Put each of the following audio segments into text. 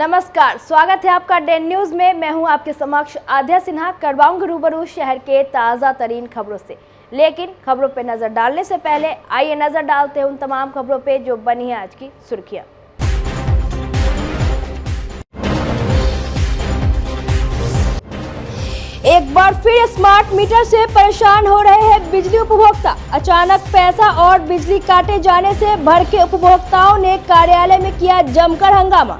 नमस्कार, स्वागत है आपका डे न्यूज में। मैं हूं आपके समक्ष आध्या सिन्हा। करवाऊंगी रूबरू शहर के ताज़ा तरीन खबरों से, लेकिन खबरों पे नजर डालने से पहले आइए नजर डालते हैं उन तमाम खबरों पे जो बनी है आज की सुर्खियां। एक बार फिर स्मार्ट मीटर से परेशान हो रहे हैं बिजली उपभोक्ता। अचानक पैसा और बिजली काटे जाने से भड़के उपभोक्ताओं ने कार्यालय में किया जमकर हंगामा।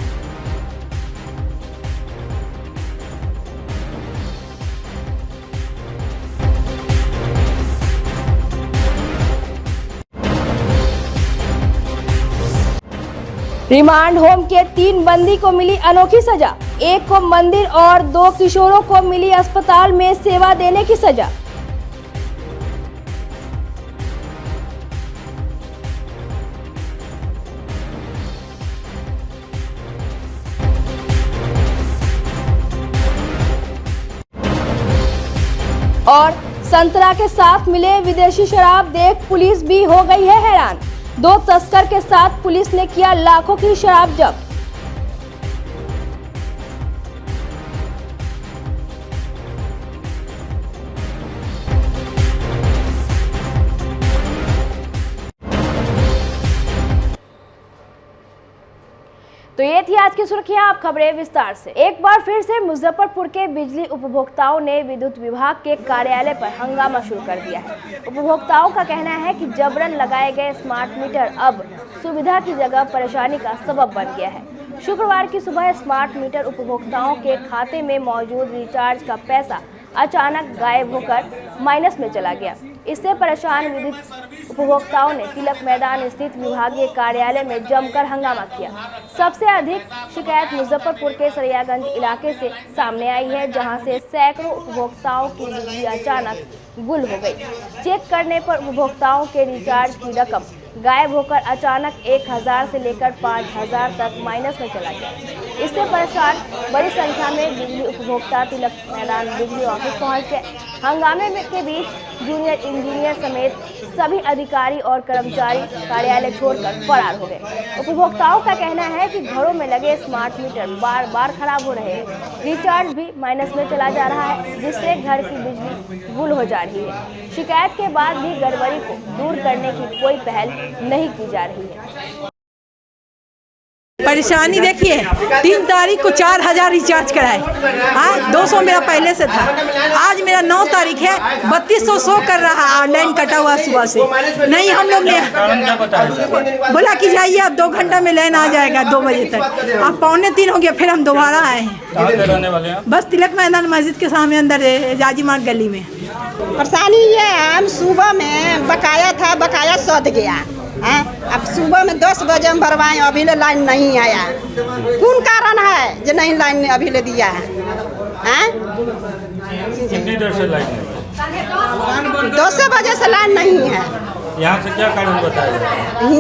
रिमांड होम के 3 बंदी को मिली अनोखी सजा। एक को मंदिर और 2 किशोरों को मिली अस्पताल में सेवा देने की सजा। और संतरा के साथ मिले विदेशी शराब देख पुलिस भी हो गई है हैरान। 2 तस्कर के साथ पुलिस ने किया लाखों की शराब जब्त। तो ये थी आज की सुर्खियां। आप खबरें विस्तार से। एक बार फिर से मुजफ्फरपुर के बिजली उपभोक्ताओं ने विद्युत विभाग के कार्यालय पर हंगामा शुरू कर दिया है। उपभोक्ताओं का कहना है कि जबरन लगाए गए स्मार्ट मीटर अब सुविधा की जगह परेशानी का सबब बन गया है। शुक्रवार की सुबह स्मार्ट मीटर उपभोक्ताओं के खाते में मौजूद रिचार्ज का पैसा अचानक गायब होकर माइनस में चला गया। इससे परेशान विद्युत उपभोक्ताओं ने तिलक मैदान स्थित विभागीय कार्यालय में जमकर हंगामा किया। सबसे अधिक शिकायत मुजफ्फरपुर के सरियागंज इलाके से सामने आई है, जहां से सैकड़ों उपभोक्ताओं की बिजली अचानक गुल हो गई। चेक करने पर उपभोक्ताओं के रिचार्ज की रकम गायब होकर अचानक 1000 से लेकर 5000 तक माइनस में चला गया। इससे परेशान बड़ी संख्या में बिजली उपभोक्ता तिलक मैदान बिजली ऑफिस पहुंच गए। हंगामे के बीच जूनियर इंजीनियर समेत सभी अधिकारी और कर्मचारी कार्यालय छोड़कर फरार हो गए। उपभोक्ताओं का कहना है कि घरों में लगे स्मार्ट मीटर बार बार खराब हो रहे हैं। रिचार्ज भी माइनस में चला जा रहा है, जिससे घर की बिजली गुल हो जा रही है। शिकायत के बाद भी गड़बड़ी को दूर करने की कोई पहल नहीं की जा रही है। परेशानी देखिए, 3 तारीख को 4000 रिचार्ज कराए। हाँ, 200 मेरा पहले से था। आज मेरा 9 तारीख है, 3200 शो कर रहा है। ऑनलाइन कटा हुआ सुबह से। नहीं, हम लोग ने बोला कि जाइए अब 2 घंटा में लाइन आ जाएगा 2 बजे तक। अब 2:45 हो गया, फिर हम दोबारा आए हैं। बस तिलक मैदान मस्जिद के सामने अंदर जाजी मार्ग गली में। परेशानी ये है, हम सुबह में बकाया था, बकाया सध गया। अब सुबह में 10 बजे हम भरवाए, अभी ले लाइन नहीं आया। कौन कारण है जो नहीं लाइन अभी ले दिया है? कितनी देर से लाइन नहीं? 10 बजे से लाइन नहीं है। यहाँ से क्या कारण बताया?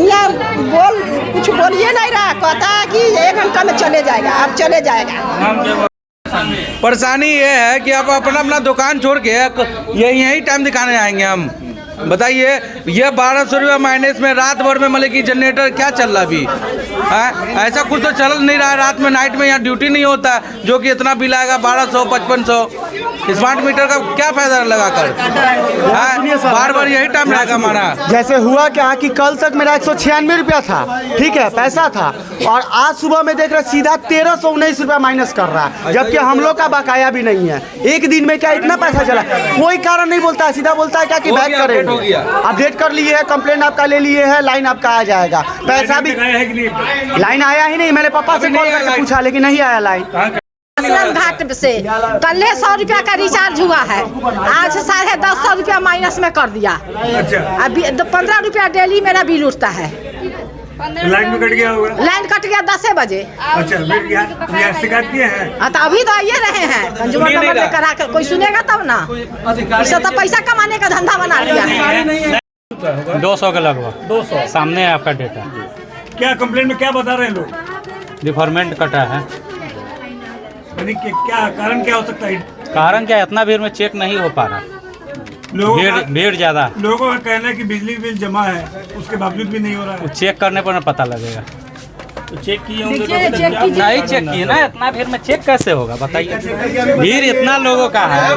यहाँ कुछ बोलिए नहीं रहा, कहता है कि 1 घंटा में चले जाएगा। अब चले जाएगा। परेशानी ये है कि आप अपना दुकान छोड़ के यही टाइम दिखाने आएंगे हम। बताइए, ये 1200 रुपया माइनस में रात भर में मतलब कि जनरेटर क्या चल रहा अभी है? ऐसा कुछ तो चल नहीं रहा है। रात में नाइट में यहाँ ड्यूटी नहीं होता, जो कि इतना बिल आएगा 1200 5500। स्मार्ट मीटर का क्या फायदा लगा कर? बार बार यही टाइम रहेगा हमारा। जैसे हुआ क्या कि कल तक मेरा 196 रुपया था, ठीक है, पैसा था, और आज सुबह में देख रहे सीधा 1319 रुपया माइनस कर रहा है, जबकि हम लोग का बकाया भी नहीं है। एक दिन में क्या इतना पैसा चला? कोई कारण नहीं बोलता है, सीधा बोलता है क्या कि बैक करेंगे। अपडेट कर लिए है, कंप्लेंट आपका ले लिए है, लाइन आपका आ जाएगा। पैसा भी लाइन आया ही नहीं। मैंने पापा से कॉल करके पूछा, लेकिन नहीं आया लाइन। आश्रम घाट से कल 100 रुपया का रिचार्ज हुआ है, आज 1050 रुपया माइनस में कर दिया। अभी 15 रुपया डेली मेरा बिल उठता है। लाइन में कट गया होगा? लाइन कट गया 10 बजे। अच्छा, फिर शिकायत किए हैं? तो अभी तो आइए रहे हैं, कंज्यूमर नंबर लेकर आकर। कोई सुनेगा तब ना। इससे तो पैसा कमाने का धंधा बना लिया है। 200 के लगभग 200 सामने है आपका डेटा। क्या कंप्लेंट में क्या बता रहे हैं लोग? डिफॉर्मेंट कटा है। क्या कारण क्या हो सकता है? कारण क्या, इतना भीड़ में चेक नहीं हो पा रहा। भीड़ ज्यादा। लोगों का कहना है कि बिजली बिल जमा है, उसके बावजूद भी नहीं हो रहा है। चेक करने पर पता लगेगा। चेक किए होंगे नहीं चेक किए ना, इतना भीड़ में चेक कैसे होगा बताइए, भीड़ इतना लोगों का है।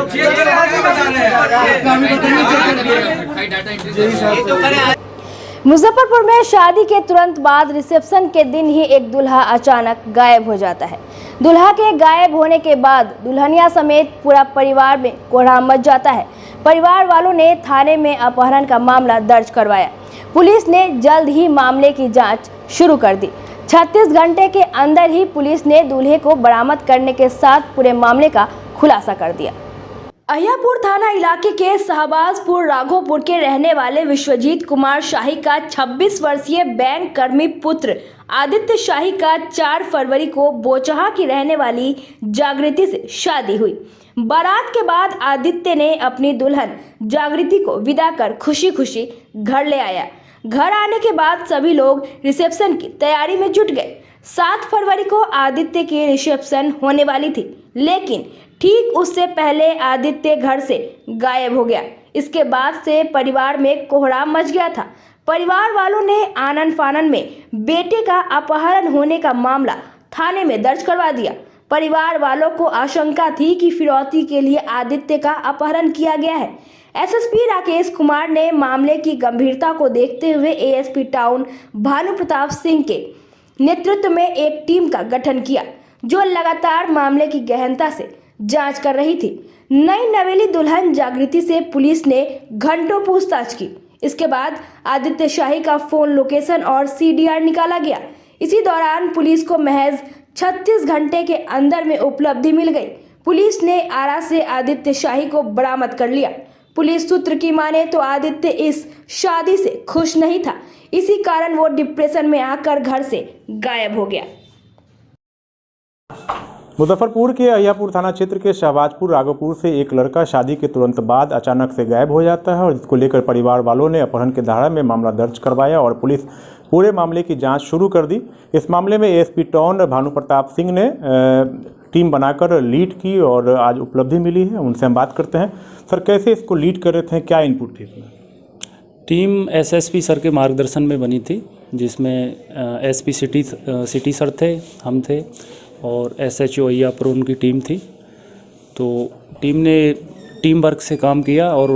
मुजफ्फरपुर में शादी के तुरंत बाद रिसेप्शन के दिन ही एक दूल्हा अचानक गायब हो जाता है। दूल्हा के गायब होने के बाद दुल्हनिया समेत पूरा परिवार में कोहराम मच जाता है। परिवार वालों ने थाने में अपहरण का मामला दर्ज करवाया। पुलिस ने जल्द ही मामले की जांच शुरू कर दी। 36 घंटे के अंदर ही पुलिस ने दूल्हे को बरामद करने के साथ पूरे मामले का खुलासा कर दिया। अहियापुर थाना इलाके के शाहबाजपुर राघोपुर के रहने वाले विश्वजीत कुमार शाही का 26 वर्षीय बैंक कर्मी पुत्र आदित्य शाही का 4 फरवरी को बोचहा की रहने वाली जागृति से शादी हुई। बारात के बाद आदित्य ने अपनी दुल्हन जागृति को विदा कर खुशी खुशी घर ले आया। घर आने के बाद सभी लोग रिसेप्शन की तैयारी में जुट गए। 7 फरवरी को आदित्य की रिसेप्शन होने वाली थी, लेकिन ठीक उससे पहले आदित्य घर से गायब हो गया। इसके बाद से परिवार में कोहराम मच गया था। परिवार वालों ने आनन फानन में बेटे का अपहरण होने का मामला थाने में दर्ज करवा दिया। परिवार वालों को आशंका थी कि फिरौती के लिए आदित्य का अपहरण किया गया है। एसएसपी राकेश कुमार ने मामले की गंभीरता को देखते हुए एएसपी टाउन भानु प्रताप सिंह के नेतृत्व में एक टीम का गठन किया, जो लगातार मामले की गहनता से जांच कर रही थी। नई नवेली दुल्हन जागृति से पुलिस ने घंटों पूछताछ की। इसके बाद आदित्य शाही का फोन लोकेशन और सीडीआर निकाला गया। इसी दौरान पुलिस को महज 36 घंटे के अंदर में उपलब्धि मिल गई। पुलिस ने आरा से आदित्य शाही को बरामद कर लिया। पुलिस सूत्र की माने तो आदित्य इस शादी से खुश नहीं था, इसी कारण वो डिप्रेशन में आकर घर से गायब हो गया। मुजफ्फरपुर के अहियापुर थाना क्षेत्र के शाहबाजपुर राघोपुर से एक लड़का शादी के तुरंत बाद अचानक से गायब हो जाता है और जिसको लेकर परिवार वालों ने अपहरण के धारा में मामला दर्ज करवाया और पुलिस पूरे मामले की जांच शुरू कर दी। इस मामले में एएसपी टाउन भानु प्रताप सिंह ने टीम बनाकर लीड की और आज उपलब्धि मिली है। उनसे हम बात करते हैं। सर, कैसे इसको लीड कर रहे थे, क्या इनपुट थी इसमें? टीम एसएसपी सर के मार्गदर्शन में बनी थी, जिसमें एसपी सिटी सर थे, हम थे और एसएचओ अहियापुर उनकी टीम थी। तो टीम ने टीम वर्क से काम किया और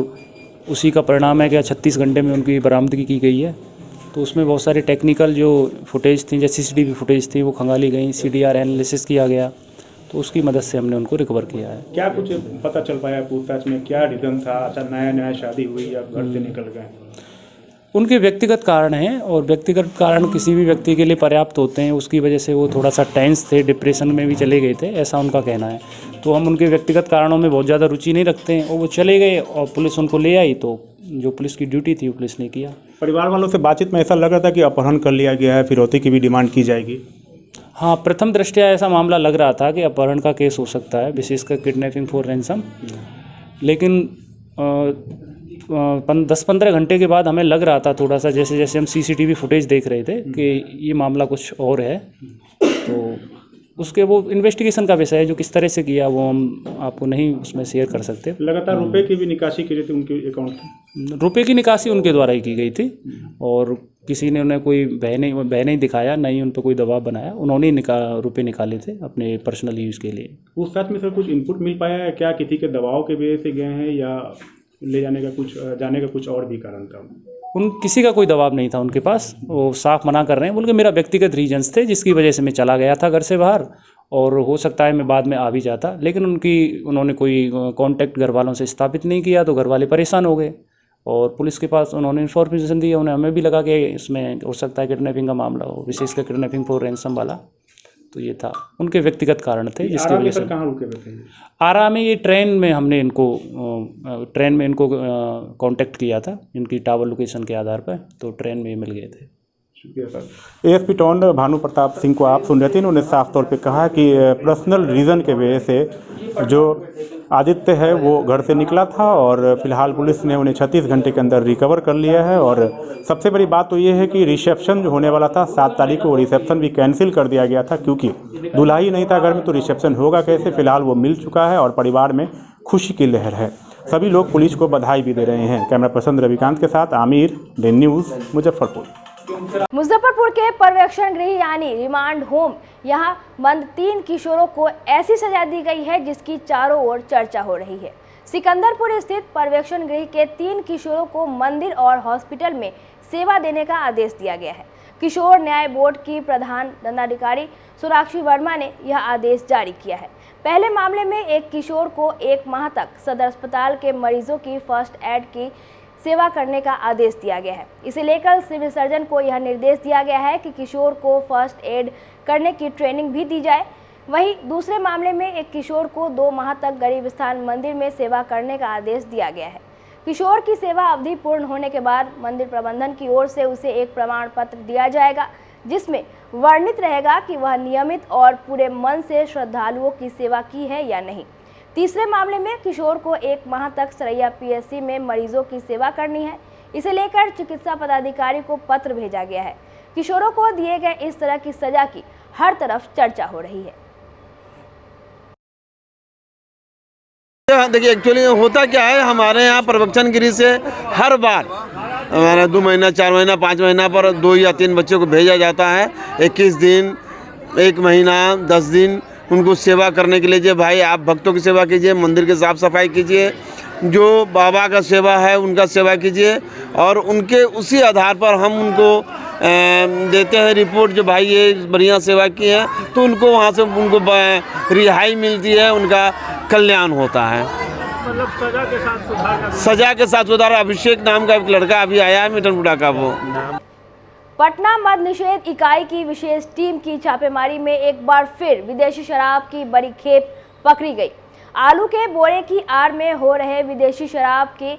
उसी का परिणाम है कि 36 घंटे में उनकी बरामदगी की गई है। तो उसमें बहुत सारे टेक्निकल जो फुटेज थी, जैसे सीसीटीवी फुटेज थी, वो खंगाली गई, सीडीआर एनालिसिस किया गया, तो उसकी मदद से हमने उनको रिकवर किया है। क्या कुछ पता चल पाया पूछताछ में, क्या रीज़न था? अच्छा, नया शादी हुई या घर से निकल गए? उनके व्यक्तिगत कारण हैं और व्यक्तिगत कारण किसी भी व्यक्ति के लिए पर्याप्त होते हैं। उसकी वजह से वो थोड़ा सा टेंस थे, डिप्रेशन में भी चले गए थे, ऐसा उनका कहना है। तो हम उनके व्यक्तिगत कारणों में बहुत ज़्यादा रुचि नहीं रखते हैं और वो चले गए और पुलिस उनको ले आई, तो जो पुलिस की ड्यूटी थी वो पुलिस ने किया। परिवार वालों से बातचीत में ऐसा लग रहा था कि अपहरण कर लिया गया है, फिरौती की भी डिमांड की जाएगी। हाँ, प्रथम दृष्टया ऐसा मामला लग रहा था कि अपहरण का केस हो सकता है, विशेषकर किडनैपिंग फॉर रैंसम। लेकिन 10-15 घंटे के बाद हमें लग रहा था थोड़ा सा, जैसे जैसे हम सीसीटीवी फुटेज देख रहे थे कि ये मामला कुछ और है। तो उसके वो इन्वेस्टिगेशन का विषय है, जो किस तरह से किया वो हम आपको नहीं उसमें शेयर कर सकते। लगातार रुपए की भी निकासी की रही थी उनके अकाउंट में? रुपए की निकासी उनके द्वारा ही की गई थी और किसी ने उन्हें कोई भय नहीं दिखाया, नहीं उन पर कोई दबाव बनाया। उन्होंने रुपए निकाले थे अपने पर्सनल यूज़ के लिए। उस साथ में सर कुछ इनपुट मिल पाया है क्या? किसी के दबाव के वजह से गए हैं या ले जाने का कुछ और भी कारण था? किसी का कोई दबाव नहीं था उनके पास, वो साफ मना कर रहे हैं, बोल के मेरा व्यक्तिगत रीजंस थे जिसकी वजह से मैं चला गया था घर से बाहर और हो सकता है मैं बाद में आ भी जाता। लेकिन उन्होंने कोई कांटेक्ट घर वालों से स्थापित नहीं किया, तो घर वाले परेशान हो गए और पुलिस के पास उन्होंने इन्फॉर्मेशन दी। उन्हें हमें भी लगा कि इसमें हो सकता है किडनैपिंग का मामला हो, विशेषकर किडनैपिंग फॉर रैंसम वाला। तो ये था, उनके व्यक्तिगत कारण थे जिसकी वजह से। कहाँ रुके थे? आरा में, ये ट्रेन में हमने इनको कांटेक्ट किया था इनकी टावर लोकेशन के आधार पर, तो ट्रेन में मिल गए थे। शुक्रिया sir. ASP town Bhanu Pratap Singh को आप सुन रहे थे, उन्होंने साफ तौर पे कहा कि पर्सनल रीज़न के वजह से जो आदित्य है वो घर से निकला था और फिलहाल पुलिस ने उन्हें 36 घंटे के अंदर रिकवर कर लिया है। और सबसे बड़ी बात तो ये है कि रिसेप्शन जो होने वाला था 7 तारीख को, वो रिसेप्शन भी कैंसिल कर दिया गया था क्योंकि दूल्हा ही नहीं था घर में, तो रिसेप्शन होगा कैसे? फिलहाल वो मिल चुका है और परिवार में खुशी की लहर है। सभी लोग पुलिस को बधाई भी दे रहे हैं। कैमरा पर्सन रविकांत के साथ आमिर, डेन न्यूज़, मुजफ्फरपुर। मुजफ्फरपुर के पर्यवेक्षण गृह यानी रिमांड होम यहां बंद 3 किशोरों को ऐसी सजा दी गई है जिसकी चारों ओर चर्चा हो रही है। सिकंदरपुर स्थित पर्यवेक्षण गृह के 3 किशोरों को मंदिर और हॉस्पिटल में सेवा देने का आदेश दिया गया है। किशोर न्याय बोर्ड की प्रधान दंडाधिकारी सोनाक्षी वर्मा ने यह आदेश जारी किया है। पहले मामले में एक किशोर को 1 माह तक सदर अस्पताल के मरीजों की फर्स्ट एड की सेवा करने का आदेश दिया गया है। इसे लेकर सिविल सर्जन को यह निर्देश दिया गया है कि किशोर को फर्स्ट एड करने की ट्रेनिंग भी दी जाए। वहीं दूसरे मामले में एक किशोर को 2 माह तक गरीब स्थान मंदिर में सेवा करने का आदेश दिया गया है। किशोर की सेवा अवधि पूर्ण होने के बाद मंदिर प्रबंधन की ओर से उसे एक प्रमाण पत्र दिया जाएगा जिसमें वर्णित रहेगा कि वह नियमित और पूरे मन से श्रद्धालुओं की सेवा की है या नहीं। तीसरे मामले में किशोर को 1 माह तक सरैया पीएचसी में मरीजों की सेवा करनी है। इसे लेकर चिकित्सा पदाधिकारी को पत्र भेजा गया है। किशोरों को दिए गए इस तरह की सजा की हर तरफ चर्चा हो रही है। देखिए एक्चुअली होता क्या है, हमारे यहाँ पर्यवेक्षण गृह से हर बार हमारा 2 महीना 4 महीना 5 महीना पर 2 या 3 बच्चों को भेजा जाता है। 21 दिन 1 महीना 10 दिन उनको सेवा करने के लिए। जो भाई आप भक्तों की सेवा कीजिए, मंदिर की साफ़ सफाई कीजिए, जो बाबा का सेवा है उनका सेवा कीजिए और उनके उसी आधार पर हम उनको देते हैं रिपोर्ट जो भाई ये बढ़िया सेवा की है, तो उनको वहाँ से उनको रिहाई मिलती है, उनका कल्याण होता है। मतलब सजा के साथ सुधार। अभिषेक नाम का एक लड़का अभी आया है मिठनपुरा का। वो पटना मद्य निषेध इकाई की विशेष टीम की छापेमारी में एक बार फिर विदेशी शराब की बड़ी खेप पकड़ी गई। आलू के बोरे की आड़ में हो रहे विदेशी शराब के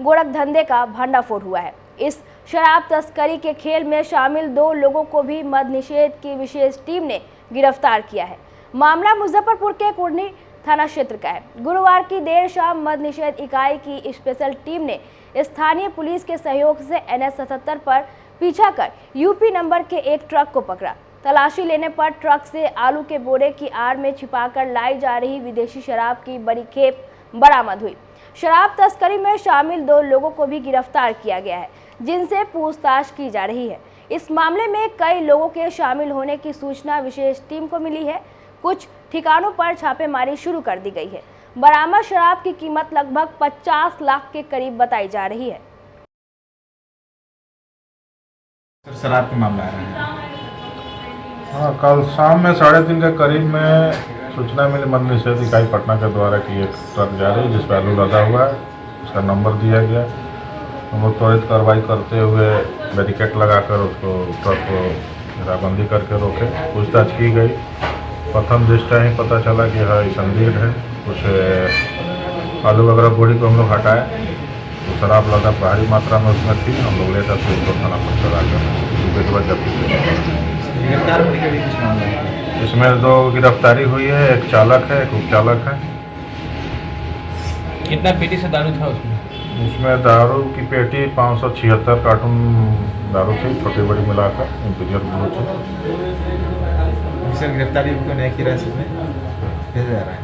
गोरखधंधे का भंडाफोड़ हुआ है। इस शराब तस्करी के खेल में शामिल 2 लोगों को भी मद्य निषेध की विशेष टीम ने गिरफ्तार किया है। मामला मुजफ्फरपुर के कुर्नी थाना क्षेत्र का है। गुरुवार की देर शाम मद्य निषेध इकाई की स्पेशल टीम ने स्थानीय पुलिस के सहयोग से NH 77 पर पीछा कर यूपी नंबर के एक ट्रक को पकड़ा। तलाशी लेने पर ट्रक से आलू के बोरे की आड़ में छिपाकर लाई जा रही विदेशी शराब की बड़ी खेप बरामद हुई। शराब तस्करी में शामिल 2 लोगों को भी गिरफ्तार किया गया है, जिनसे पूछताछ की जा रही है। इस मामले में कई लोगों के शामिल होने की सूचना विशेष टीम को मिली है। कुछ ठिकानों पर छापेमारी शुरू कर दी गई है। बरामद शराब की कीमत लगभग 50 लाख के करीब बताई जा रही है। शराब का मामला है। हाँ, कल शाम में 3:30 के करीब में सूचना मिली मद्य निषेध इकाई पटना के द्वारा कि एक ट्रक जा रही है जिस पर आलू लदा हुआ है, उसका नंबर दिया गया। हम लोग त्वरित कार्रवाई करते हुए बैरिकेड लगाकर उसको ट्रक को घेराबंदी करके रोके। पूछताछ की गई। प्रथम दृष्टया ही पता चला कि हाँ संदिग्ध है। कुछ आलू वगैरह बोरी को हम लोग हटाए तो शराब लदा भारी मात्रा में उसमें थी। हम लोग लेकर के उसको थाना पर चला कर इसमें 2 गिरफ्तारी हुई है। एक चालक है, एक उपचालक है। कितना पेटी से दारू था उसमें? उसमें दारू की पेटी 576 कार्टून दारू थी, छोटी बड़ी मिलाकर इंपीरियल ब्लू थी। सर गिरफ्तारी को नहीं किया इसमें भेजा जा रहा है।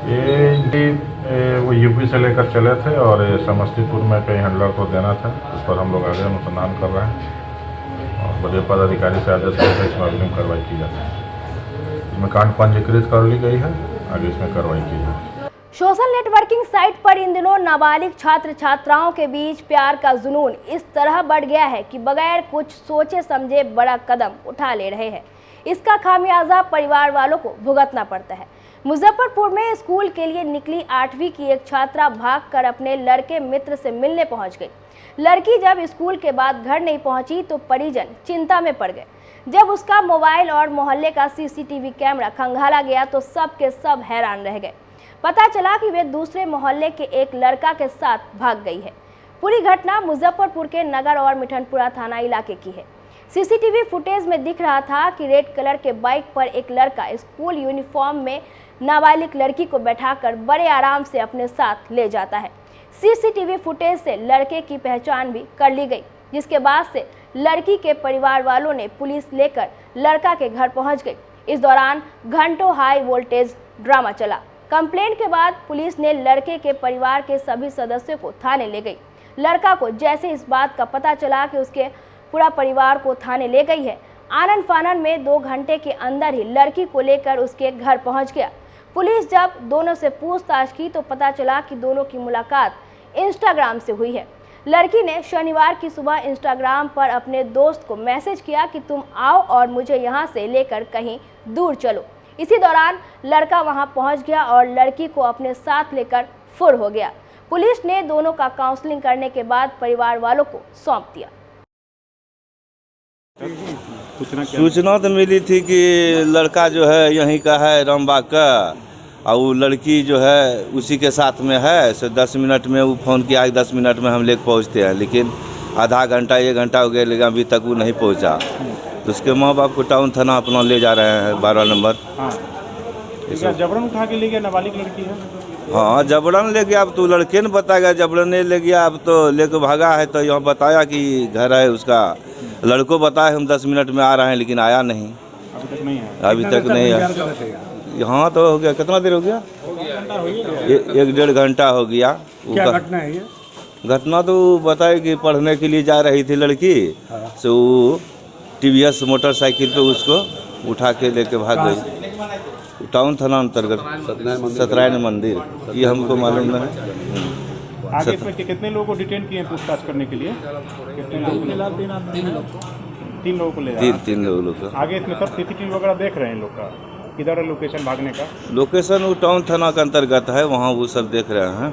ये वो यूपी से लेकर चले थे और ये समस्तीपुर में कई हैंडलर को देना था। उस पर हम लोग आगे अनुसंधान कर रहे हैं और बड़े पदाधिकारी से आदेश है इसमें अग्रिम कार्रवाई की जाती है। इसमें कांड पंजीकृत कर ली गई है, आगे इसमें कार्रवाई की जाएगी। सोशल नेटवर्किंग साइट पर इन दिनों नाबालिग छात्र छात्राओं के बीच प्यार का जुनून इस तरह बढ़ गया है कि बगैर कुछ सोचे समझे बड़ा कदम उठा ले रहे हैं। इसका खामियाजा परिवार वालों को भुगतना पड़ता है। मुजफ्फरपुर में स्कूल के लिए निकली 8वीं की एक छात्रा भागकर अपने लड़के मित्र से मिलने पहुंच गई। लड़की जब स्कूल के बाद घर नहीं पहुंची तो परिजन चिंता में पड़ गए। जब उसका मोबाइल और मोहल्ले का CCTV कैमरा खंगाला गया तो सब के सब हैरान रह गए। पता चला कि वे दूसरे मोहल्ले के एक लड़का के साथ भाग गई है। पूरी घटना मुजफ्फरपुर के नगर और मिठनपुरा थाना इलाके की है। CCTV फुटेज में दिख रहा था कि रेड कलर के बाइक पर एक लड़का स्कूल यूनिफॉर्म में नाबालिग लड़की को बैठाकर बड़े आराम से अपने साथ ले जाता है। CCTV फुटेज से लड़के की पहचान भी कर ली गई, जिसके बाद से लड़की के परिवार वालों ने पुलिस लेकर लड़का के घर पहुंच गई। इस दौरान घंटों हाई वोल्टेज ड्रामा चला। कंप्लेंट के बाद पुलिस ने लड़के के परिवार के सभी सदस्यों को थाने ले गई। लड़का को जैसे इस बात का पता चला कि उसके पूरा परिवार को थाने ले गई है। आनन फानन में 2 घंटे के अंदर ही लड़की को लेकर उसके घर पहुंच गया। पुलिस जब दोनों से पूछताछ की तो पता चला कि दोनों की मुलाकात इंस्टाग्राम से हुई है। लड़की ने शनिवार की सुबह इंस्टाग्राम पर अपने दोस्त को मैसेज किया कि तुम आओ और मुझे यहाँ से लेकर कहीं दूर चलो। इसी दौरान लड़का वहाँ पहुँच गया और लड़की को अपने साथ लेकर फुर हो गया। पुलिस ने दोनों का काउंसलिंग करने के बाद परिवार वालों को सौंप दिया। सूचना तो मिली थी कि लड़का जो है यहीं का है रामबाग का, और वो लड़की जो है उसी के साथ में है। सो 10 मिनट में वो फ़ोन किया, 10 मिनट में हम लेकर पहुँचते हैं, लेकिन आधा घंटा 1 घंटा हो गया, लेकिन अभी तक वो नहीं पहुँचा। तो उसके माँ बाप को टाउन थाना अपना ले जा रहे हैं 12 नंबर। जबरन उठा के ले गया, नाबालिग लड़की है। हाँ, जबरन ले गया। अब तो लड़के ने बताया, जबरन नहीं ले गया। अब तो लेकर भागा है, तो यहाँ बताया कि घर है उसका। लड़को बताया हम 10 मिनट में आ रहे हैं, लेकिन आया नहीं, अभी तक नहीं है। यहाँ तो हो गया, कितना देर हो गया? 1-1.5 घंटा हो गया। क्या घटना है ये? घटना तो बताए कि पढ़ने के लिए जा रही थी लड़की, सो TVS मोटरसाइकिल पे उसको उठा के लेके भाग गई। टाउन थाना अंतर्गत सत्यनारायण मंदिर, ये हमको मालूम नहीं है। आगे इसमें कितने लोगों को डिटेन किए पूछताछ करने के लिए? कितने लोगों को? 3 लोगों को ले। 3 लोगों को। आगे इसमें सब CCTV वगैरह देख रहे हैं लोग का? किधर है लोकेशन भागने का? लोकेशन वो टाउन थाना का अंतर्गत है, वहाँ वो सब देख रहे हैं।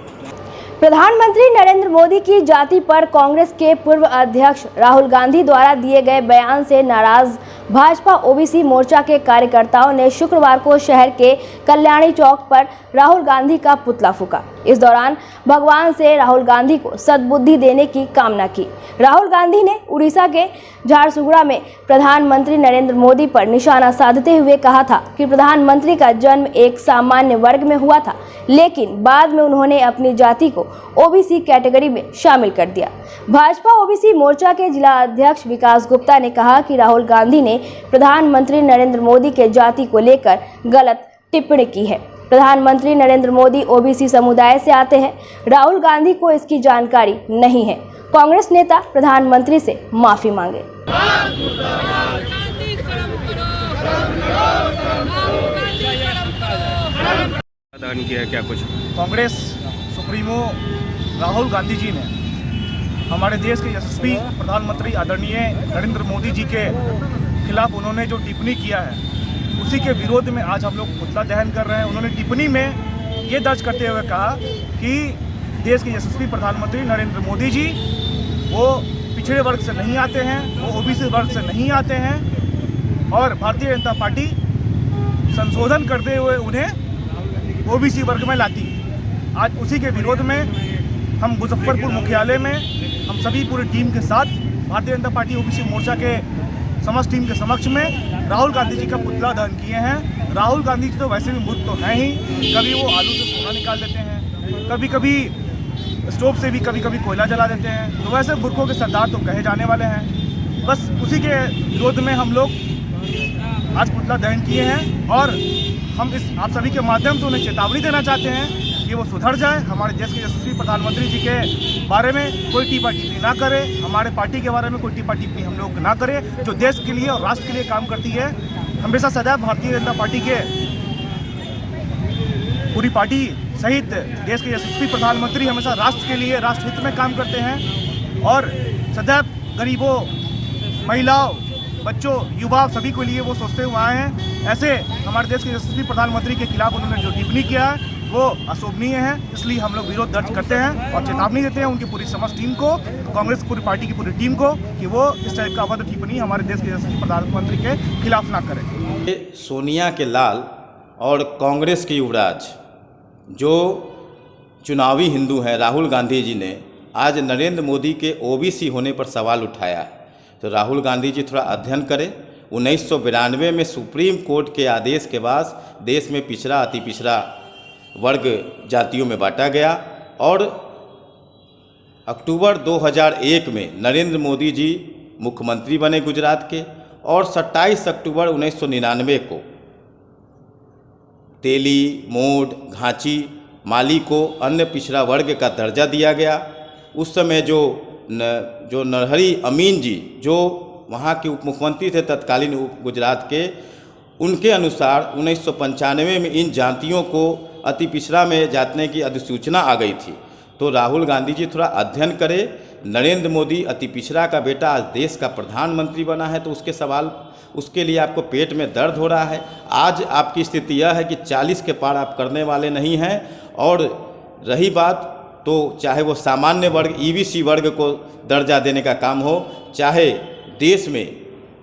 प्रधानमंत्री नरेंद्र मोदी की जाति पर कांग्रेस के पूर्व अध्यक्ष राहुल गांधी द्वारा दिए गए बयान से नाराज भाजपा OBC मोर्चा के कार्यकर्ताओं ने शुक्रवार को शहर के कल्याणी चौक पर राहुल गांधी का पुतला फूंका। इस दौरान भगवान से राहुल गांधी को सद्बुद्धि देने की कामना की। राहुल गांधी ने उड़ीसा के झारसुगुड़ा में प्रधानमंत्री नरेंद्र मोदी पर निशाना साधते हुए कहा था कि प्रधानमंत्री का जन्म एक सामान्य वर्ग में हुआ था, लेकिन बाद में उन्होंने अपनी जाति को OBC कैटेगरी में शामिल कर दिया। भाजपा OBC मोर्चा के जिला अध्यक्ष विकास गुप्ता ने कहा कि राहुल गांधी ने प्रधानमंत्री नरेंद्र मोदी के जाति को लेकर गलत टिप्पणी की है। प्रधानमंत्री नरेंद्र मोदी OBC समुदाय से आते हैं। राहुल गांधी को इसकी जानकारी नहीं है। कांग्रेस नेता प्रधानमंत्री से माफी मांगे। किया क्या कुछ कांग्रेस सुप्रीमो राहुल गांधी जी ने हमारे देश के यशस्वी प्रधानमंत्री आदरणीय नरेंद्र मोदी जी के खिलाफ उन्होंने जो टिप्पणी किया है, उसी के विरोध में आज हम लोग पुतला दहन कर रहे हैं। उन्होंने टिप्पणी में ये दर्ज करते हुए कहा कि देश के यशस्वी प्रधानमंत्री नरेंद्र मोदी जी वो पिछड़े वर्ग से नहीं आते हैं, वो OBC वर्ग से नहीं आते हैं, और भारतीय जनता पार्टी संशोधन करते हुए उन्हें OBC वर्ग में लाती। आज उसी के विरोध में हम मुजफ्फरपुर मुख्यालय में हम सभी पूरी टीम के साथ भारतीय जनता पार्टी OBC मोर्चा के समस्त टीम के समक्ष में राहुल गांधी जी का पुतला दहन किए हैं। राहुल गांधी जी तो वैसे भी मूर्ख तो हैं ही, कभी वो आलू से सोना निकाल देते हैं, कभी कभी स्टोव से भी कभी कभी कोयला जला देते हैं, तो वैसे मूर्खों के सरदार तो कहे जाने वाले हैं। बस उसी के विरोध में हम लोग आज पुतला दहन किए हैं, और हम इस आप सभी के माध्यम से उन्हें चेतावनी देना चाहते हैं कि वो सुधर जाए। हमारे देश के यशस्वी प्रधानमंत्री जी के बारे में कोई टीपा टिप्पणी ना करे, हमारे पार्टी के बारे में कोई टीपा टिप्पणी हम लोग ना करें, जो देश के लिए और राष्ट्र के लिए काम करती है। हमेशा सदैव भारतीय जनता पार्टी के पूरी पार्टी सहित देश के यशस्वी प्रधानमंत्री हमेशा राष्ट्र के लिए, राष्ट्र हित में काम करते हैं, और सदैव गरीबों, महिलाओं, बच्चों, युवाओं सभी के लिए वो सोचते हुए आए हैं। ऐसे हमारे देश के यशस्वी प्रधानमंत्री के खिलाफ उन्होंने जो टिप्पणी किया है वो अशोभनीय है, इसलिए हम लोग विरोध दर्ज करते हैं और चेतावनी देते हैं उनकी पूरी समस्त टीम को, कांग्रेस पूरी पार्टी की पूरी टीम को, कि वो इस टाइप का अभद्र टिप्पणी हमारे देश के यशस्वी प्रधानमंत्री के खिलाफ ना करें। सोनिया के लाल और कांग्रेस के युवराज जो चुनावी हिंदू हैं राहुल गांधी जी ने आज नरेंद्र मोदी के OBC होने पर सवाल उठाया है, तो राहुल गांधी जी थोड़ा अध्ययन करें। 1992 में सुप्रीम कोर्ट के आदेश के बाद देश में पिछड़ा अति पिछड़ा वर्ग जातियों में बांटा गया, और अक्टूबर 2001 में नरेंद्र मोदी जी मुख्यमंत्री बने गुजरात के, और 27 अक्टूबर 1999 को तेली, मोड, घांची, माली को अन्य पिछड़ा वर्ग का दर्जा दिया गया। उस समय जो जो नरहरी अमीन जी जो वहाँ के उप मुख्यमंत्री थे तत्कालीन गुजरात के, उनके अनुसार 1995 में इन जातियों को अति पिछड़ा में जातने की अधिसूचना आ गई थी। तो राहुल गांधी जी थोड़ा अध्ययन करें। नरेंद्र मोदी अति पिछड़ा का बेटा आज देश का प्रधानमंत्री बना है, तो उसके लिए आपको पेट में दर्द हो रहा है। आज आपकी स्थिति यह है कि 40 के पार आप करने वाले नहीं हैं। और रही बात तो चाहे वो सामान्य वर्ग EBC वर्ग को दर्जा देने का काम हो, चाहे देश में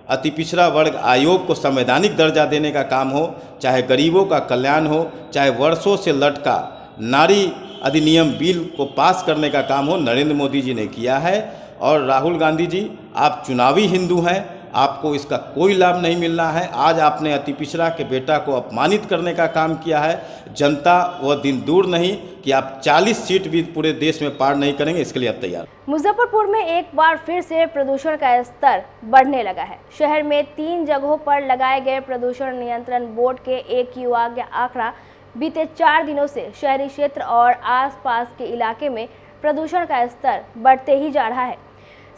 अति पिछड़ा वर्ग आयोग को संवैधानिक दर्जा देने का काम हो, चाहे गरीबों का कल्याण हो, चाहे वर्षों से लटका नारी अधिनियम बिल को पास करने का काम हो, नरेंद्र मोदी जी ने किया है। और राहुल गांधी जी, आप चुनावी हिंदू हैं, आपको इसका कोई लाभ नहीं मिल रहा है। आज आपने अति पिछड़ा के बेटा को अपमानित करने का काम किया है। जनता वह दिन दूर नहीं कि आप 40 सीट भी पूरे देश में पार नहीं करेंगे, इसके लिए आप तैयार। मुजफ्फरपुर में एक बार फिर से प्रदूषण का स्तर बढ़ने लगा है। शहर में 3 जगहों पर लगाए गए प्रदूषण नियंत्रण बोर्ड के AQI का आंकड़ा बीते 4 दिनों से शहरी क्षेत्र और आसपास के इलाके में प्रदूषण का स्तर बढ़ते ही जा रहा है।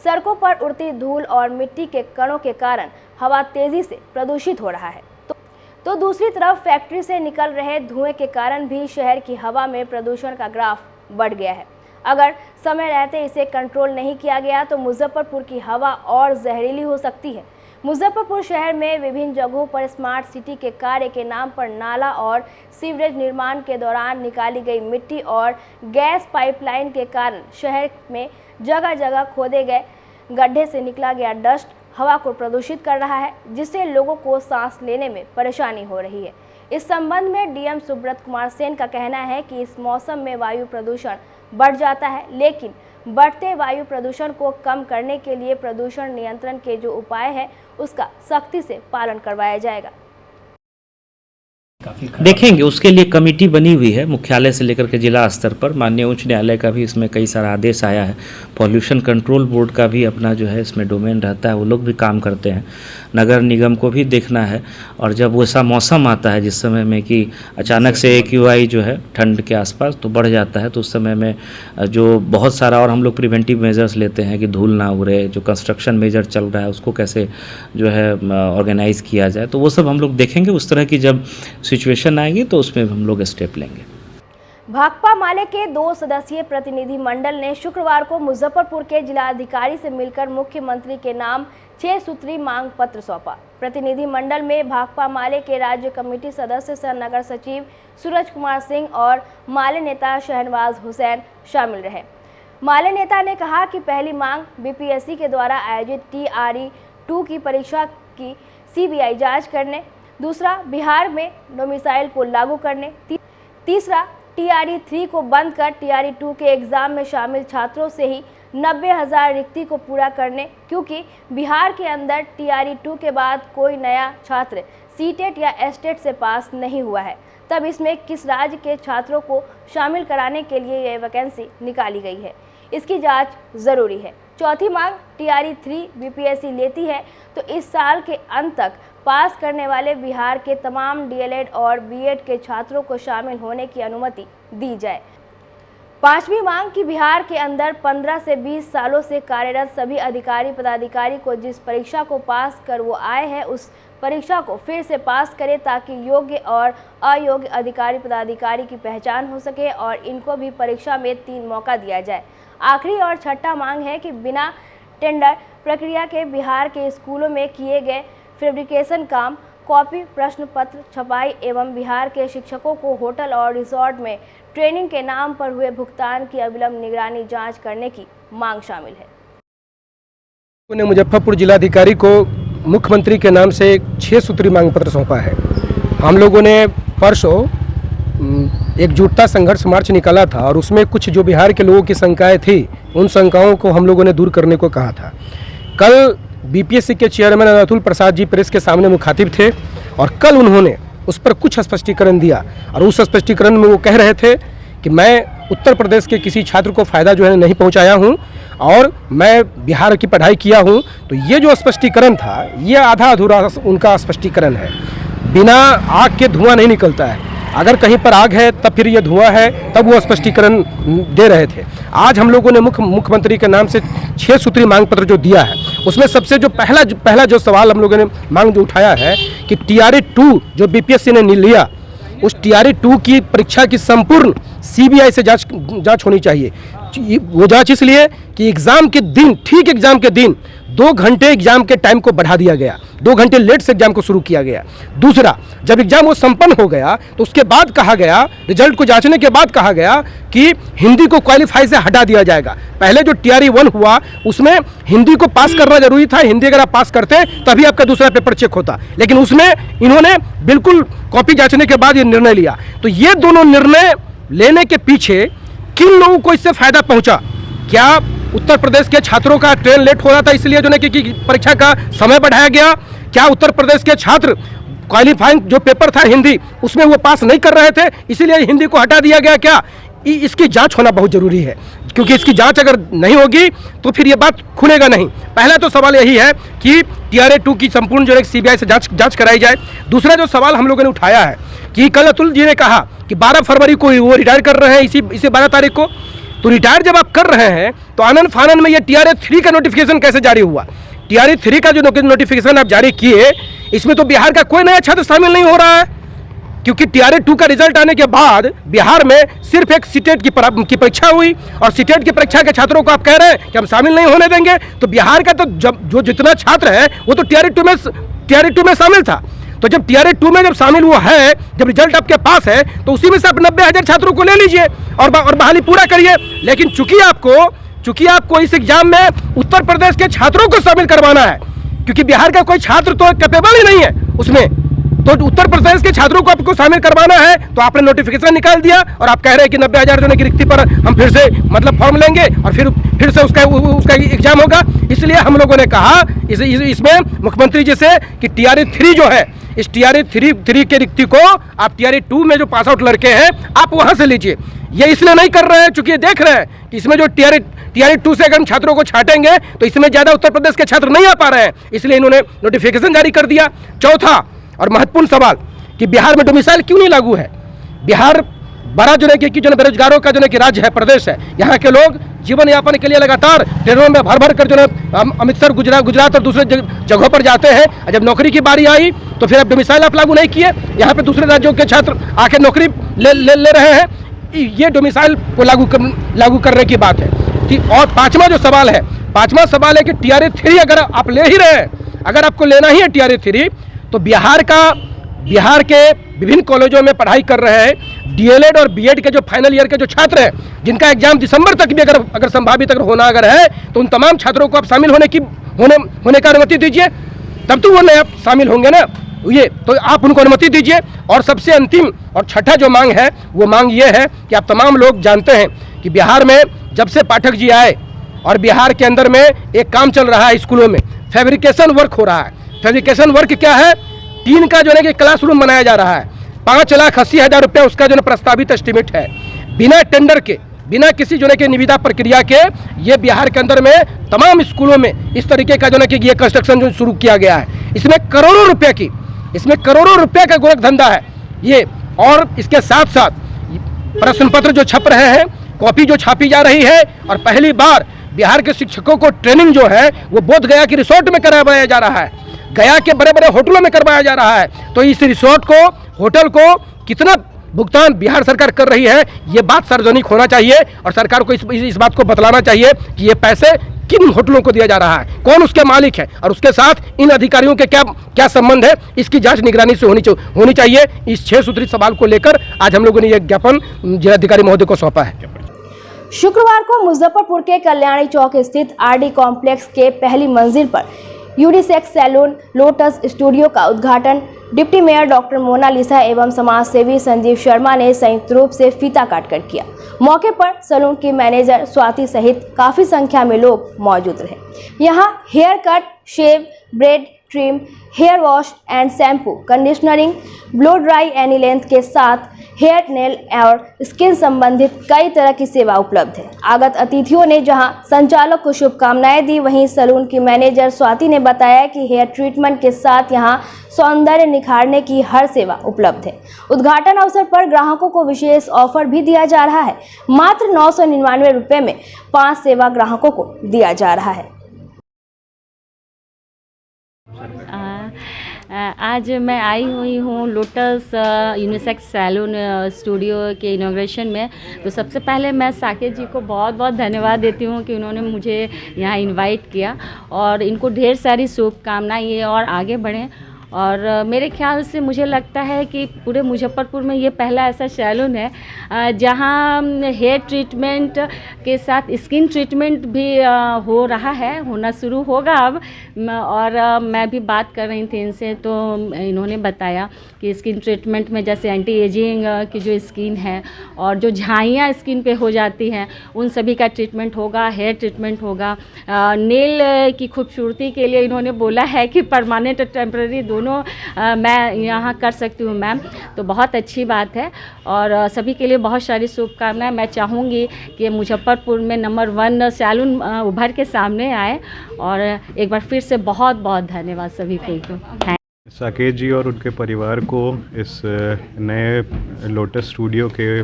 सड़कों पर उड़ती धूल और मिट्टी के कणों के कारण हवा तेजी से प्रदूषित हो रहा है, तो दूसरी तरफ फैक्ट्री से निकल रहे धुएं के कारण भी शहर की हवा में प्रदूषण का ग्राफ बढ़ गया है। अगर समय रहते इसे कंट्रोल नहीं किया गया तो मुजफ्फरपुर की हवा और जहरीली हो सकती है। मुजफ्फरपुर शहर में विभिन्न जगहों पर स्मार्ट सिटी के कार्य के नाम पर नाला और सीवरेज निर्माण के दौरान निकाली गई मिट्टी और गैस पाइपलाइन के कारण शहर में जगह जगह खोदे गए गड्ढे से निकला गया डस्ट हवा को प्रदूषित कर रहा है, जिससे लोगों को सांस लेने में परेशानी हो रही है। इस संबंध में DM सुब्रत कुमार सेन का कहना है कि इस मौसम में वायु प्रदूषण बढ़ जाता है, लेकिन बढ़ते वायु प्रदूषण को कम करने के लिए प्रदूषण नियंत्रण के जो उपाय है उसका सख्ती से पालन करवाया जाएगा। देखेंगे, उसके लिए कमेटी बनी हुई है मुख्यालय से लेकर के जिला स्तर पर। माननीय उच्च न्यायालय का भी इसमें कई सारा आदेश आया है। पॉल्यूशन कंट्रोल बोर्ड का भी अपना जो है इसमें डोमेन रहता है, वो लोग भी काम करते हैं। नगर निगम को भी देखना है। और जब वैसा मौसम आता है जिस समय में कि अचानक से AQI जो है ठंड के आसपास तो बढ़ जाता है, तो उस समय में जो बहुत सारा और हम लोग प्रिवेंटिव मेजर्स लेते हैं कि धूल ना उड़े, जो कंस्ट्रक्शन मेजर चल रहा है उसको कैसे जो है ऑर्गेनाइज किया जाए, तो वो सब हम लोग देखेंगे। उस तरह की जब सिचुएशन आएगी तो उसमें हम लोग स्टेप लेंगे। भाकपा माले के 2 सदस्यीय प्रतिनिधि मंडल ने शुक्रवार को मुजफ्फरपुर के जिलाधिकारी से मिलकर मुख्यमंत्री के नाम 6 सूत्री मांग पत्र सौंपा। प्रतिनिधि मंडल में भाकपा माले के राज्य कमेटी सदस्य सह नगर सचिव सूरज कुमार सिंह और माले नेता शहनवाज हुसैन शामिल रहे। माले नेता ने कहा कि पहली मांग BPSC के द्वारा आयोजित TRE 2 की परीक्षा की CBI जाँच करने, दूसरा बिहार में डोमिसाइल को लागू करने, तीसरा TRE 3 को बंद कर TRE 2 के एग्ज़ाम में शामिल छात्रों से ही 90,000 रिक्ति को पूरा करने, क्योंकि बिहार के अंदर TRE 2 के बाद कोई नया छात्र CTET या STET से पास नहीं हुआ है, तब इसमें किस राज्य के छात्रों को शामिल कराने के लिए यह वैकेंसी निकाली गई है, इसकी जांच ज़रूरी है। चौथी मांग TRE 3 BPSC लेती है तो इस साल के अंत तक पास करने वाले बिहार के तमाम DLED और BEd के छात्रों को शामिल होने की अनुमति दी जाए। पांचवी मांग की बिहार के अंदर 15 से 20 सालों से कार्यरत सभी अधिकारी पदाधिकारी को जिस परीक्षा को पास कर वो आए हैं उस परीक्षा को फिर से पास करें, ताकि योग्य और अयोग्य अधिकारी पदाधिकारी की पहचान हो सके और इनको भी परीक्षा में 3 मौका दिया जाए। आखिरी और छठा मांग है कि बिना टेंडर प्रक्रिया के बिहार के स्कूलों में किए गए फैब्रिकेशन काम, कॉपी प्रश्न पत्र छपाई एवं बिहार के शिक्षकों को होटल और रिसोर्ट में ट्रेनिंग के नाम पर हुए भुगतान की अविलंब निगरानी जांच करने की मांग शामिल है। मुजफ्फरपुर जिलाधिकारी को मुख्यमंत्री के नाम से 6 सूत्री मांग पत्र सौंपा है। हम लोगों ने परसों एकजुटता संघर्ष मार्च निकाला था और उसमें कुछ जो बिहार के लोगों की शंकाएं थी उन शंकाओं को हम लोगों ने दूर करने को कहा था। कल BPSC के चेयरमैन अतुल प्रसाद जी प्रेस के सामने मुखातिब थे और कल उन्होंने उस पर कुछ स्पष्टीकरण दिया और उस स्पष्टीकरण में वो कह रहे थे कि मैं उत्तर प्रदेश के किसी छात्र को फ़ायदा जो है नहीं पहुंचाया हूं और मैं बिहार की पढ़ाई किया हूं। तो ये जो स्पष्टीकरण था ये आधा अधूरा उनका स्पष्टीकरण है। बिना आग के धुआं नहीं निकलता है। अगर कहीं पर आग है तब फिर ये धुआं है, तब वो स्पष्टीकरण दे रहे थे। आज हम लोगों ने मुख्यमंत्री के नाम से 6 सूत्री मांग पत्र जो दिया है, उसमें सबसे जो पहला जो सवाल हम लोगों ने मांग जो उठाया है कि TRE 2 जो BPSC ने लिया, उस TRE 2 की परीक्षा की संपूर्ण CBI से जांच होनी चाहिए। वो जांच इसलिए कि एग्जाम के दिन, ठीक एग्जाम के दिन 2 घंटे एग्जाम के टाइम को बढ़ा दिया गया, 2 घंटे लेट से एग्जाम को शुरू किया गया। दूसरा, जब एग्जाम वो संपन्न हो गया तो उसके बाद कहा गया, रिजल्ट को जांचने के बाद कहा गया कि हिंदी को क्वालिफाई से हटा दिया जाएगा। पहले जो TRE 1 हुआ उसमें हिंदी को पास करना जरूरी था, हिंदी अगर आप पास करते तभी आपका दूसरा पेपर चेक होता, लेकिन उसमें इन्होंने बिल्कुल कॉपी जांचने के बाद ये निर्णय लिया। तो ये दोनों निर्णय लेने के पीछे किन लोगों को इससे फायदा पहुंचा? क्या उत्तर प्रदेश के छात्रों का ट्रेन लेट हो रहा था इसलिए जो है कि परीक्षा का समय बढ़ाया गया? क्या उत्तर प्रदेश के छात्र क्वालिफाइंग जो पेपर था हिंदी उसमें वो पास नहीं कर रहे थे इसलिए हिंदी को हटा दिया गया? क्या इसकी जांच होना बहुत जरूरी है, क्योंकि इसकी जांच अगर नहीं होगी तो फिर ये बात खुलेगा नहीं। पहला तो सवाल यही है कि TRE 2 की संपूर्ण जो है CBI से जांच कराई जाए। दूसरा जो सवाल हम लोगों ने उठाया है कि कल अतुल जी ने कहा कि 12 फरवरी को वो रिटायर कर रहे हैं, इसी 12 तारीख को। तो रिटायर जब आप कर रहे हैं तो आनंद फानन में ये TRE 3 का नोटिफिकेशन कैसे जारी हुआ? TRE 3 का जो नोटिफिकेशन आप जारी किए, इसमें तो बिहार का कोई नया छात्र शामिल नहीं हो रहा है, क्योंकि TRE 2 का रिजल्ट आने के बाद बिहार में सिर्फ एक सीटेट की परीक्षा हुई और सीटेट की परीक्षा के छात्रों को आप कह रहे हैं कि हम शामिल नहीं होने देंगे। तो बिहार का तो जो जितना छात्र है वो तो TRE 2 में शामिल था। तो जब TRE 2 में जब शामिल हुआ है, जब रिजल्ट आपके पास है, तो उसी में से आप 90,000 छात्रों को ले लीजिए और बहाली पूरा करिए। लेकिन चूंकि आपको इस एग्जाम में उत्तर प्रदेश के छात्रों को शामिल करवाना है, क्योंकि बिहार का कोई छात्र तो कैपेबल ही नहीं है उसमें, तो उत्तर प्रदेश के छात्रों को आपको शामिल करवाना है, तो आपने नोटिफिकेशन निकाल दिया और आप कह रहे हैं कि 90,000 जने की रिक्ति पर हम फिर से मतलब फॉर्म लेंगे और फिर से उसका एग्जाम होगा। इसलिए हम लोगों ने कहा इसमें मुख्यमंत्री जी से कि TRE 3 जो है, इस TRE 3 के रिक्ति को आप TRE 2 में जो पास आउट लड़के हैं आप वहां से लीजिए। ये इसलिए नहीं कर रहे हैं चूंकि ये देख रहे हैं कि इसमें जो TRE 2 से अगर हम छात्रों को छाटेंगे तो इसमें ज्यादा उत्तर प्रदेश के छात्र नहीं आ पा रहे हैं, इसलिए इन्होंने नोटिफिकेशन जारी कर दिया। चौथा और महत्वपूर्ण सवाल कि बिहार में डोमिसाइल क्यों नहीं लागू है? बिहार बड़ा जो है कि बेरोजगारों का जो है कि राज्य है, प्रदेश है। यहाँ के लोग जीवन यापन के लिए लगातार ट्रेनों में भर कर जो है अमृतसर, गुजरात और दूसरे जगहों पर जाते हैं। जब नौकरी की बारी आई तो फिर अब डोमिसाइल आप लागू नहीं किए, यहाँ पे दूसरे राज्यों के छात्र आके नौकरी ले रहे हैं। ये डोमिसाइल को लागू करने की बात है। और पांचवा जो सवाल है, है कि TRE 3 अगर आप ले ही रहे हैं, अगर आपको लेना ही है TRE 3, तो बिहार के विभिन्न कॉलेजों में पढ़ाई कर रहे हैं DLED और BEd के जो फाइनल ईयर के जो छात्र हैं, जिनका एग्जाम दिसंबर तक भी अगर संभावित होना है, तो उन तमाम छात्रों को आप शामिल होने का अनुमति दीजिए, तब तो वो नया शामिल होंगे ना। ये तो आप उनको अनुमति दीजिए। और सबसे अंतिम और छठा जो मांग है, वो मांग ये है कि आप तमाम लोग जानते हैं कि बिहार में जब से पाठक जी आए और बिहार के अंदर में एक काम चल रहा है, स्कूलों में फैब्रिकेशन वर्क हो रहा है। फैब्रिकेशन वर्क क्या है? टीन का जो है कि क्लासरूम बनाया जा रहा है, 5,80,000 रुपया उसका जो है प्रस्तावित एस्टिमेट है, बिना टेंडर के, बिना किसी जो है कि निविदा प्रक्रिया के। ये बिहार के अंदर में तमाम स्कूलों में इस तरीके का जो है कि ये कंस्ट्रक्शन जो शुरू किया गया है। इसमें करोड़ों रुपए का गोरख धंधा है ये। और इसके साथ साथ प्रश्न पत्र जो छप रहे हैं, कॉपी जो छापी जा रही है, और पहली बार बिहार के शिक्षकों को ट्रेनिंग जो है वो बोध गया कि रिसोर्ट में करवाया जा रहा है, गया के बड़े बड़े होटलों में करवाया जा रहा है। तो इस रिसोर्ट को, होटल को कितना भुगतान बिहार सरकार कर रही है, ये बात सार्वजनिक होना चाहिए और सरकार को इस बात को बतलाना चाहिए कि ये पैसे किन होटलों को दिया जा रहा है, कौन उसके मालिक है, और उसके साथ इन अधिकारियों के क्या संबंध है, इसकी जांच निगरानी से होनी चाहिए। इस 6 सूत्री सवाल को लेकर आज हम लोगों ने यह ज्ञापन जिलाधिकारी महोदय को सौंपा है। शुक्रवार को मुजफ्फरपुर के कल्याणी चौक स्थित RD कॉम्प्लेक्स के पहली मंजिल पर यूनिसेक्स सैलून लोटस स्टूडियो का उद्घाटन डिप्टी मेयर डॉक्टर मोनालिसा एवं समाज सेवी संजीव शर्मा ने संयुक्त रूप से फीता काटकर किया। मौके पर सैलून की मैनेजर स्वाति सहित काफी संख्या में लोग मौजूद रहे। यहाँ hair cut, shave, beard, trim, hair wash and shampoo, conditioning, blow dry any length के साथ हेयर, नेल और स्किन संबंधित कई तरह की सेवा उपलब्ध है। आगत अतिथियों ने जहां संचालक को शुभकामनाएं दी, वहीं सैलून की मैनेजर स्वाति ने बताया कि हेयर ट्रीटमेंट के साथ यहां सौंदर्य निखारने की हर सेवा उपलब्ध है। उद्घाटन अवसर पर ग्राहकों को विशेष ऑफर भी दिया जा रहा है। मात्र 999 रुपये में 5 सेवा ग्राहकों को दिया जा रहा है। आज मैं आई हुई हूँ लोटस यूनिसेक्स सैलून स्टूडियो के इनॉग्रेशन में। तो सबसे पहले मैं साकेत जी को बहुत बहुत धन्यवाद देती हूँ कि उन्होंने मुझे यहाँ इनवाइट किया, और इनको ढेर सारी शुभकामनाएं ये और आगे बढ़ें। और मेरे ख्याल से मुझे लगता है कि पूरे मुजफ्फरपुर में ये पहला ऐसा सैलून है जहाँ हेयर ट्रीटमेंट के साथ स्किन ट्रीटमेंट भी हो रहा है, होना शुरू होगा अब। और मैं भी बात कर रही थी इनसे, तो इन्होंने बताया कि स्किन ट्रीटमेंट में जैसे एंटी एजिंग की जो स्किन है और जो झाइयाँ स्किन पे हो जाती हैं उन सभी का ट्रीटमेंट होगा, हेयर ट्रीटमेंट होगा। नेल की खूबसूरती के लिए इन्होंने बोला है कि परमानेंट और टेम्परेरी दोनों मैं यहाँ कर सकती हूँ मैम, तो बहुत अच्छी बात है। और सभी के लिए बहुत सारी शुभकामनाएं। मैं चाहूँगी कि मुजफ्फरपुर में नंबर 1 सैलून उभर के सामने आए। और एक बार फिर से बहुत बहुत धन्यवाद सभी को। साकेत जी और उनके परिवार को इस नए लोटस स्टूडियो के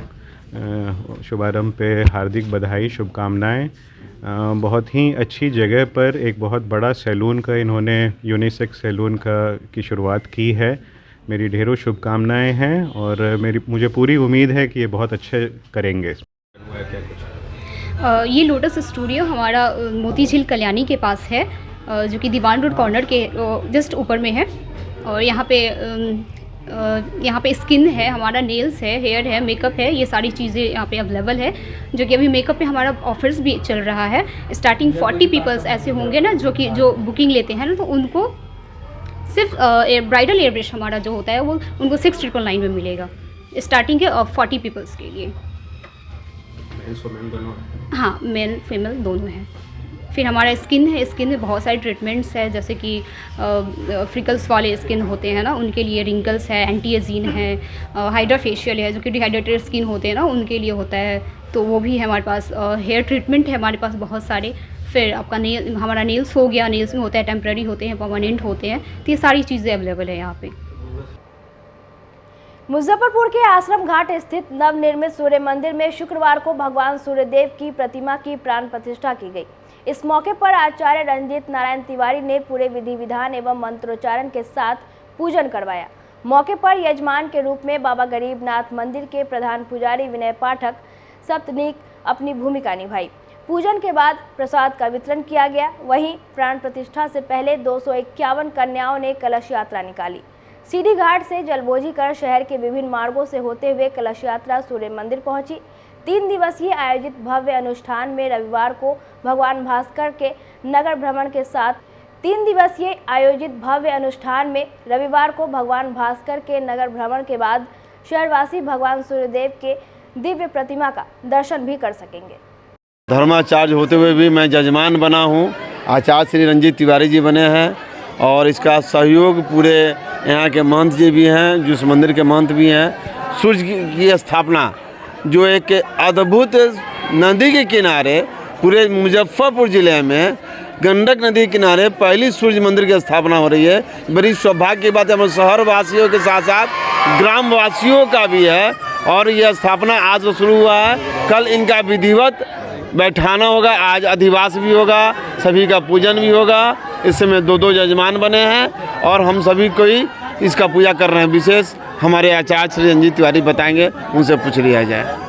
शुभारंभ पे हार्दिक बधाई, शुभकामनाएं। बहुत ही अच्छी जगह पर एक बहुत बड़ा सैलून का इन्होंने यूनिसेक्स सैलून की शुरुआत की है। मेरी ढेरों शुभकामनाएं हैं और मुझे पूरी उम्मीद है कि ये बहुत अच्छे करेंगे। ये लोटस स्टूडियो हमारा मोती झील कल्याणी के पास है, जो कि दीवान रोड कॉर्नर के जस्ट ऊपर में है। और यहाँ पे स्किन है, हमारा नेल्स है, हेयर है, मेकअप है, ये सारी चीज़ें यहाँ पे अवेलेबल है। जो कि अभी मेकअप पे हमारा ऑफर्स भी चल रहा है। स्टार्टिंग 40 पीपल्स ऐसे होंगे ना जो बुकिंग लेते हैं ना, तो उनको सिर्फ ब्राइडल एयर ब्रश हमारा जो होता है वो उनको 6999 में मिलेगा, स्टार्टिंग के 40 पीपल्स के लिए। हाँ, मेल फीमेल दोनों हैं। फिर हमारा स्किन है, स्किन में बहुत सारे ट्रीटमेंट्स है, जैसे कि फ्रिकल्स वाले स्किन होते हैं ना उनके लिए, रिंकल्स है, एंटी एजिंग है, हाइड्रा फेशियल है, जो कि डिहाइड्रेटेड स्किन होते हैं ना उनके लिए होता है, तो वो भी है हमारे पास। हेयर ट्रीटमेंट है हमारे पास बहुत सारे। फिर आपका हमारा नेल्स हो गया, नेल्स में होता है, टेम्प्रेरी होते हैं, परमानेंट होते हैं, तो ये सारी चीज़ें अवेलेबल है यहाँ पे। मुजफ्फरपुर के आश्रम घाट स्थित नवनिर्मित सूर्य मंदिर में शुक्रवार को भगवान सूर्यदेव की प्रतिमा की प्राण प्रतिष्ठा की गई। इस मौके पर आचार्य रंजीत नारायण तिवारी ने पूरे विधि विधान एवं मंत्रोच्चारण के साथ पूजन करवाया। मौके पर यजमान के रूप में बाबा गरीबनाथ मंदिर के प्रधान पुजारी विनय पाठक सप्तनीक अपनी भूमिका निभाई। पूजन के बाद प्रसाद का वितरण किया गया। वहीं प्राण प्रतिष्ठा से पहले 251 कन्याओं ने कलश यात्रा निकाली। सीढ़ी घाट से जलबोझी कर शहर के विभिन्न मार्गों से होते हुए कलश यात्रा सूर्य मंदिर पहुंची। 3 दिवसीय आयोजित भव्य अनुष्ठान में रविवार को भगवान भास्कर के नगर भ्रमण के साथ बाद शहरवासी भगवान सूर्यदेव के दिव्य प्रतिमा का दर्शन भी कर सकेंगे। धर्माचार्य होते हुए भी मैं जजमान बना हूँ। आचार्य श्री रंजीत तिवारी जी बने हैं और इसका सहयोग पूरे यहाँ के महंत जी भी हैं, जिस मंदिर के महंत भी हैं। सूर्य की स्थापना जो एक अद्भुत नदी के किनारे पूरे मुजफ्फरपुर ज़िले में गंडक नदी के किनारे पहली सूर्य मंदिर की स्थापना हो रही है। बड़ी सौभाग्य की बात है, हम शहर वासियों के साथ साथ ग्राम वासियों का भी है। और यह स्थापना आज तो शुरू हुआ है, कल इनका विधिवत बैठाना होगा, आज अधिवास भी होगा, सभी का पूजन भी होगा। इस समय 2 यजमान बने हैं और हम सभी कोई इसका पूजा कर रहे हैं। विशेष हमारे आचार्य श्री रंजीत तिवारी बताएंगे, उनसे पूछ लिया जाए।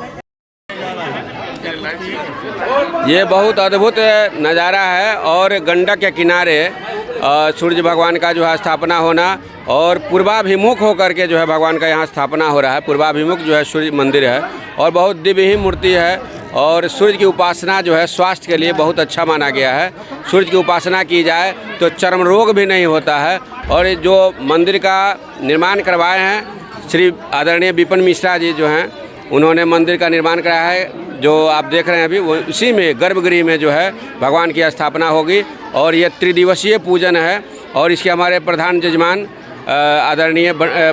ये बहुत अद्भुत नज़ारा है और गंडक के किनारे सूर्य भगवान का जो है स्थापना होना और पूर्वाभिमुख होकर के जो है भगवान का यहाँ स्थापना हो रहा है। पूर्वाभिमुख जो है सूर्य मंदिर है और बहुत दिव्य ही मूर्ति है। और सूर्य की उपासना जो है स्वास्थ्य के लिए बहुत अच्छा माना गया है। सूर्य की उपासना की जाए तो चर्म रोग भी नहीं होता है। और जो मंदिर का निर्माण करवाए हैं श्री आदरणीय विपिन मिश्रा जी जो हैं, उन्होंने मंदिर का निर्माण कराया है। जो आप देख रहे हैं अभी वो उसी में गर्भगृह में जो है भगवान की स्थापना होगी। और ये त्रिदिवसीय पूजन है और इसके हमारे प्रधान जजमान आदरणीय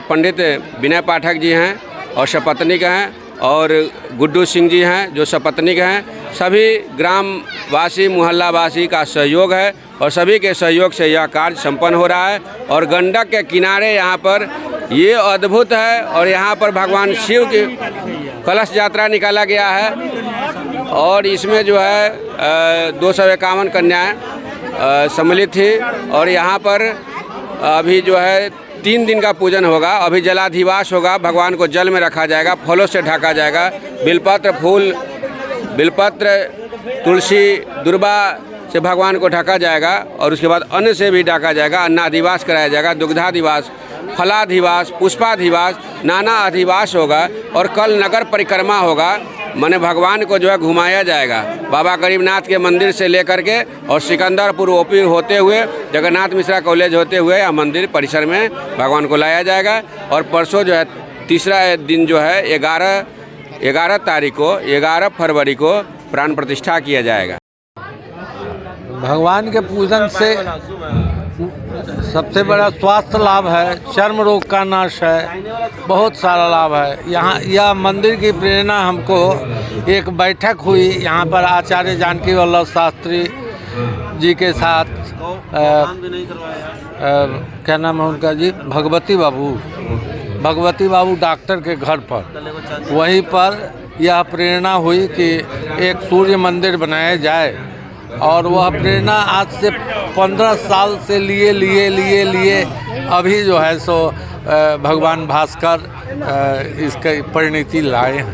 पंडित विनय पाठक जी हैं और सपत्नीक हैं, और गुड्डू सिंह जी हैं जो सपत्नीक हैं। सभी ग्रामवासी मोहल्लावासी का सहयोग है और सभी के सहयोग से यह कार्य संपन्न हो रहा है। और गंडक के किनारे यहाँ पर ये अद्भुत है, और यहाँ पर भगवान शिव की कलश यात्रा निकाला गया है, और इसमें जो है 251 कन्याएं सम्मिलित थी। और यहाँ पर अभी जो है 3 दिन का पूजन होगा। अभी जलाधिवास होगा, भगवान को जल में रखा जाएगा, फलों से ढका जाएगा, बिलपत्र फूल, बिलपत्र, तुलसी, दुर्बा से भगवान को ढका जाएगा, और उसके बाद अन्न से भी ढका जाएगा। अन्नाधिवास कराया जाएगा, दुग्धाधिवास, फलाधिवास, पुष्पाधिवास, नाना अधिवास होगा। और कल नगर परिक्रमा होगा, माने भगवान को जो है घुमाया जाएगा बाबा गरीबनाथ के मंदिर से लेकर के, और सिकंदरपुर ओपी होते हुए जगन्नाथ मिश्रा कॉलेज होते हुए या मंदिर परिसर में भगवान को लाया जाएगा। और परसों जो है तीसरा दिन जो है 11 तारीख को 11 फरवरी को प्राण प्रतिष्ठा किया जाएगा। भगवान के पूजन से सबसे बड़ा स्वास्थ्य लाभ है, चर्म रोग का नाश है, बहुत सारा लाभ है। यहाँ यह मंदिर की प्रेरणा हमको एक बैठक हुई यहाँ पर आचार्य जानकी वल्लभ शास्त्री जी के साथ, क्या नाम है उनका जी, भगवती बाबू डॉक्टर के घर पर, वहीं पर यह प्रेरणा हुई कि एक सूर्य मंदिर बनाया जाए। और वह प्रेरणा आज से 15 साल से लिए अभी जो है सो भगवान भास्कर इसका परिणति लाए हैं।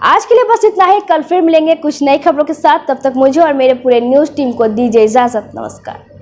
आज के लिए बस इतना ही। कल फिर मिलेंगे कुछ नई खबरों के साथ। तब तक मुझे और मेरे पूरे न्यूज़ टीम को दीजिए इजाज़त। नमस्कार।